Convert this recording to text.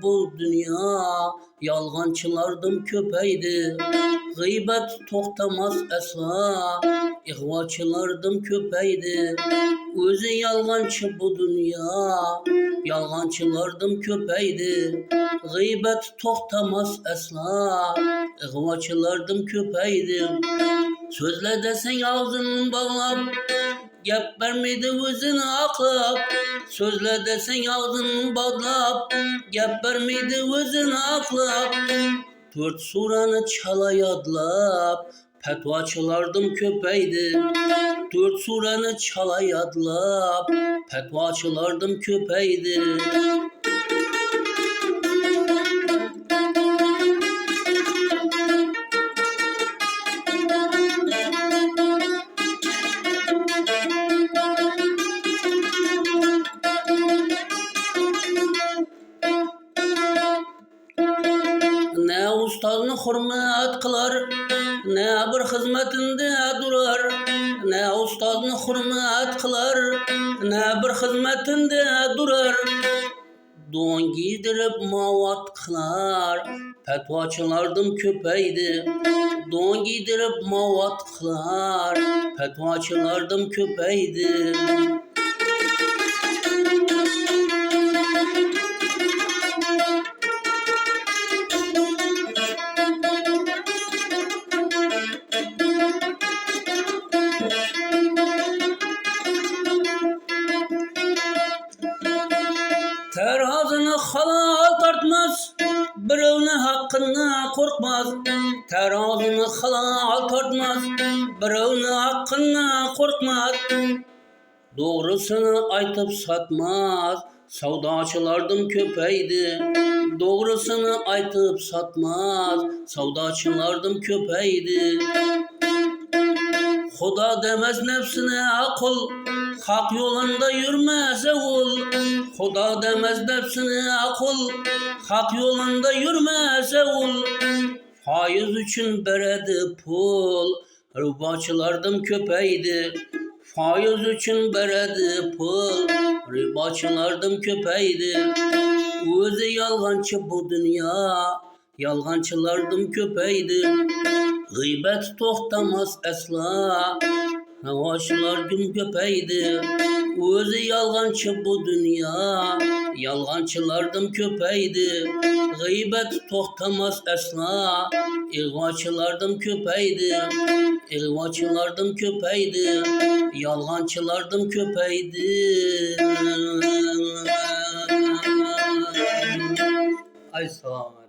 bu dünya, yalgancılardım köpeydi. Gıybet toxtamaz əsla, ihvaçılardım köpeydi. Özü yalgancı bu dünya, yalgancılardım köpeydi. Gıybet toxtamaz əsla, ihvaçılardım köpeydi. Sözle desen ağzını bağlap, gep vermedi özünü aklap. Sözle desen ağzını bağlap, gep vermedi özünü aklap. 4 suranı çalayadlap, petvaçılardım köpeydi. 4 suranı çalayadlap, petvaçılardım köpeydi. Ne ustazını hürmet kılar, ne bir hizmetinde durar. Ne ustazını hürmet kılar, ne bir hizmetinde durar. Don giydirip mavat kılar, petvaçılardım köpeydi. Don giydirip mavat kılar, petvaçılardım köpeydi. Terazını halal tartmaz, birovni haqqini korkmaz. Terazını halal tartmaz, birovni haqqini korkmaz. Doğrusunu aytıp satmaz, savdaçılardım köpeydi. Doğrusunu aytıp satmaz, savdaçılardım köpeydi. Xuda demez nefsine akıl, hak yolunda yürmez oğul. Xuda demez nefsine akıl, hak yolunda yürmez oğul. Faiz üçün beredi pul, ribaçılardım köpeydi. Faiz üçün beredi pul, ribaçılardım köpeydi. Özü yalgancı bu dünya, yalgancılardım köpeydi. Gıybet toxtamaz əsla, havaşılardım köpeydi. Özü yalgancı bu dünya, yalgancılardım köpeydi. Gıybet toxtamaz əsla, ihvaçılardım köpeydi. İhvaçılardım köpeydi, yalgancılardım köpeydi. Ay sağ ol.